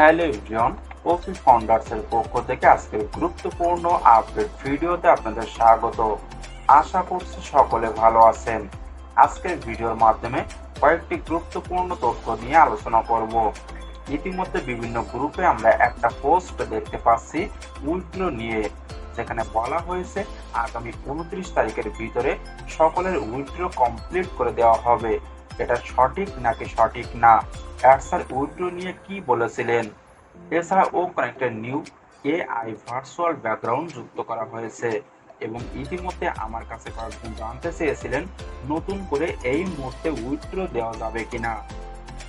Hello everyone, profit ফাউন্ডার্সের পক্ষ থেকে আজকের গুরুত্বপূর্ণ আপডেট ভিডিওতে আপনাদের স্বাগত। আশা করছি সকলে ভালো আছেন। আজকের ভিডিওর মাধ্যমে কয়েকটি গুরুত্বপূর্ণ তথ্য নিয়ে আলোচনা করব। ইতিমধ্যে বিভিন্ন গ্রুপে আমরা একটা পোস্ট দেখতে পাচ্ছি উইথড্র নিয়ে, যেখানে বলা হয়েছে আগামী 29 তারিখের ভিতরে সকলের উইথড্র কমপ্লিট করে দেওয়া হবে। এটা সঠিক নাকি সঠিক না, অ্যাডসার উইথড্র নিয়ে কি বলেছিলেন? এছাড়া ও connected new AI virtual background যুক্ত করা হয়েছে এবং ইতিমধ্যে আমার কাছে কয়েকজন জানতে চেয়েছিলেন নতুন করে এই মুহূর্তে উইথড্র দেওয়া যাবে কিনা।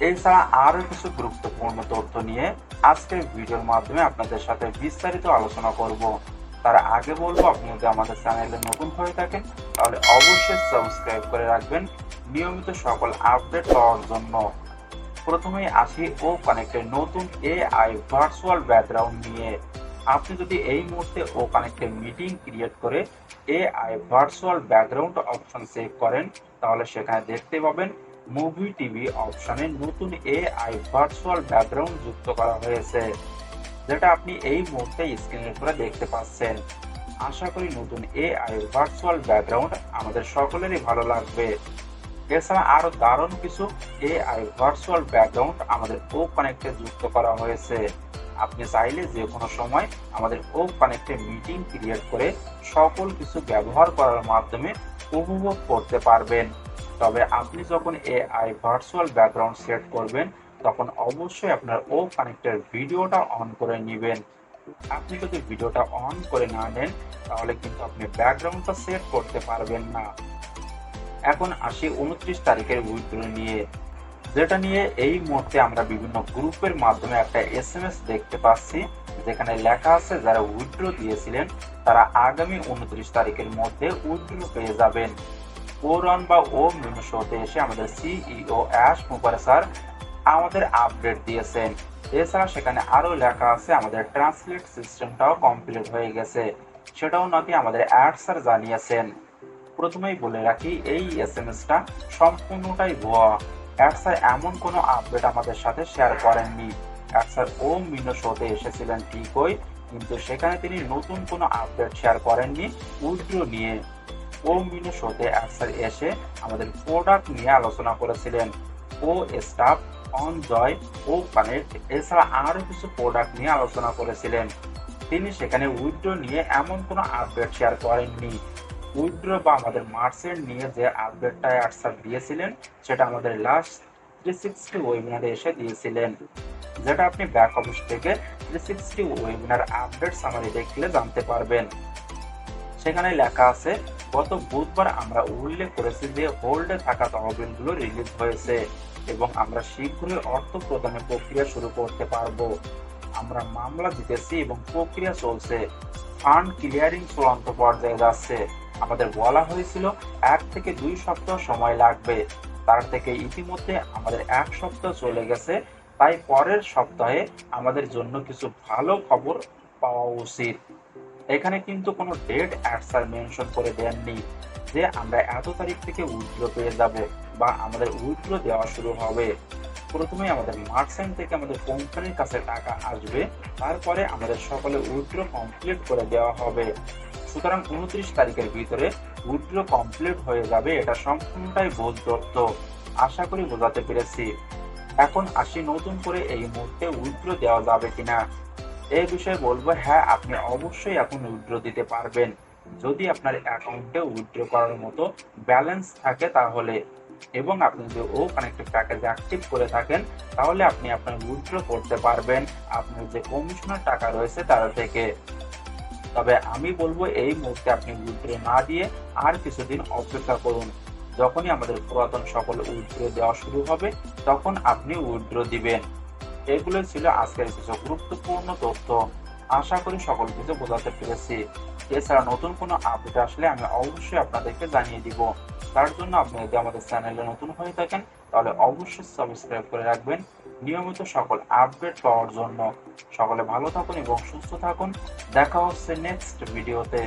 এছাড়া আরো কিছু গুরুত্বপূর্ণ তথ্য নিয়ে আজকের ভিডিওর মাধ্যমে আপনাদের সাথে বিস্তারিত আলোচনা করব। তার আগে বলবো, আপনি যদি আমাদের চ্যানেলে নতুন হয়ে থাকেন তাহলে অবশ্যই সাবস্ক্রাইব করে রাখবেন নিয়মিত সকল আপডেট পাওয়ার জন্য। প্রথমেই আসি ও কানেক্টের নতুন এআই ভার্চুয়াল ব্যাকগ্রাউন্ড নিয়ে। আপনি যদি এই মুহূর্তে ও কানেক্টে মিটিং ক্রিয়েট করে AI virtual background option save করেন, তাহলে সেখানে দেখতে পাবেন মুভি টিভি অপশনে নতুন এআই ভার্চুয়াল ব্যাকগ্রাউন্ড যুক্ত করা হয়েছে, যেটা আপনি এই মুহূর্তে স্ক্রিনের উপরে দেখতে পাচ্ছেন। আশা করি নতুন এআই ভার্চুয়াল ব্যাকগ্রাউন্ড আমাদের সকলেরই ভালো লাগবে। এছাড়া আরো দারুণ কিছু এআই ভার্চুয়াল ব্যাকগ্রাউন্ড আমাদের ও কানেক্টে যুক্ত করা হয়েছে। আপনি চাইলে যে কোনো সময় আমাদের ও কানেক্টে মিটিং ক্রিয়েট করে সকল কিছু ব্যবহার করার মাধ্যমে উপভোগ করতে পারবেন। তবে আপনি যখন এআই ভার্চুয়াল ব্যাকগ্রাউন্ড সেট করবেন, তখন অবশ্যই আপনার ও কানেক্টের ভিডিওটা অন করে নেবেন। আপনি যদি ভিডিওটা অন করে না নেন, তাহলে কিন্তু আপনি ব্যাকগ্রাউন্ডটা সেট করতে পারবেন না। এখন আসি 29 তারিখের উইথড্র নিয়ে, যেটা নিয়ে এই মুহূর্তে আমরা বিভিন্ন গ্রুপের মাধ্যমে একটা এসএমএস দেখতে পাচ্ছি, যেখানে লেখা আছে যারা উইথড্র দিয়েছিলেন তারা আগামী 29 তারিখের মধ্যে উইথড্র পেয়ে যাবেন। ও রান বা ও মিনু শোতে এসে আমাদের সিইও অ্যাশ মুপার স্যার আমাদের আপডেট দিয়েছেন। এছাড়া সেখানে আরো লেখা আছে আমাদের ট্রান্সলেট সিস্টেমটাও কমপ্লিট হয়ে গেছে, সেটাও নাকি আমাদের অ্যাড স্যার জানিয়েছেন। প্রথমেই বলে রাখি, এই এসএমএসটা সম্পূর্ণটাই ভুয়া। অ্যাডসার এমন কোনো আপডেট আমাদের সাথে শেয়ার করেননি। অ্যাডসার ও মিনো শোতে এসেছিলেন ঠিকই, কিন্তু সেখানে তিনি নতুন কোনো আপডেট শেয়ার করেননি উইথড্র নিয়ে। ও মিনো শোতে অ্যাডসার এসে আমাদের প্রোডাক্ট নিয়ে আলোচনা করেছিলেন, ও স্টাফ, অন জয়, ও কানেক্ট, এছাড়া আরো কিছু প্রোডাক্ট নিয়ে আলোচনা করেছিলেন। তিনি সেখানে উইথড্র নিয়ে এমন কোনো আপডেট শেয়ার করেননি। উইথড্র বা আমাদের মার্চেন্ট নিয়ে যে আপডেটটা অ্যাডসার দিয়েছিলেন, সেটা আমাদের লাস্ট 360 ওয়েবিনারে এসে দিয়েছিলেন, যেটা আপনি ব্যাক অফিস থেকে 360 ওয়েবিনার আপডেট সামারি দেখলে জানতে পারবেন। সেখানে লেখা আছে, গত বুধবার আমরা উল্লেখ করেছি যে হোল্ডে থাকা তহবিলগুলো রিলিজ হয়েছে এবং আমরা শীঘ্রই অর্থ প্রদানের প্রক্রিয়া শুরু করতে পারবো। আমরা মামলা জিতেছি এবং প্রক্রিয়া চলছে। ফান্ড ক্লিয়ারিং চূড়ান্ত পর্যায়ে যাচ্ছে। আমাদের বলা হয়েছিল 1 থেকে 2 সপ্তাহ সময় লাগবে, তার থেকে ইতিমধ্যে আমাদের 1 সপ্তাহ চলে গেছে। তাই পরের সপ্তাহে আমাদের জন্য কিছু ভালো খবর পাওয়া উচিত। এখানে কিন্তু কোনো ডেট অ্যাডসার মেনশন করে দেননি যে আমরা এত তারিখ থেকে উইথড্র পেয়ে যাব বা আমাদের উইথড্র দেওয়া শুরু হবে। প্রথমে আমাদের মার্চেন্ট থেকে আমাদের কোম্পানির কাছে টাকা আসবে, তারপরে আমাদের সকলে উইথড্র কমপ্লিট করে দেওয়া হবে। সুতরাং 29 তারিখের ভিতরে উইথড্র কমপ্লিট হয়ে যাবে, এটা সম্পূর্ণটাই ভুল তথ্য। আশা করি বোঝাতে পেরেছি। এখন আসি নতুন করে এই মুহূর্তে উইথড্র দেওয়া যাবে কিনা এই বিষয়ে বলবো। হ্যাঁ, আপনি অবশ্যই এখন উইথড্র দিতে পারবেন যদি আপনার অ্যাকাউন্টে উইথড্র করার মতো ব্যালেন্স থাকে তাহলে, এবং আপনি যদি ও কানেক্টেড প্যাকেজ অ্যাক্টিভ করে থাকেন, তাহলে আপনি আপনার উইথড্র করতে পারবেন আপনার যে কমিশনের টাকা রয়েছে তার থেকে। তবে আমি বলবো এই মুহূর্তে আপনি উইথড্র না দিয়ে আর কিছুদিন অপেক্ষা করুন। যখনই আমাদের পুরাতন সকল উইথড্র দেওয়া শুরু হবে, তখন আপনি উইথড্র দিবেন। এগুলো ছিল আজকের কিছু গুরুত্বপূর্ণ তথ্য। আশা করি সকল কিছু বোঝাতে পেরেছি। এছাড়া নতুন কোনো আপডেট আসলে আমি অবশ্যই আপনাদেরকে জানিয়ে দিব। তার জন্য আপনি যদি আমাদের চ্যানেলে নতুন হয়ে থাকেন, তাহলে অবশ্যই সাবস্ক্রাইব করে রাখবেন নিয়মিত সকল আপডেট পাওয়ার জন্য। সকলে ভালো থাকুন এবং সুস্থ থাকুন। দেখা হচ্ছে নেক্সট ভিডিওতে।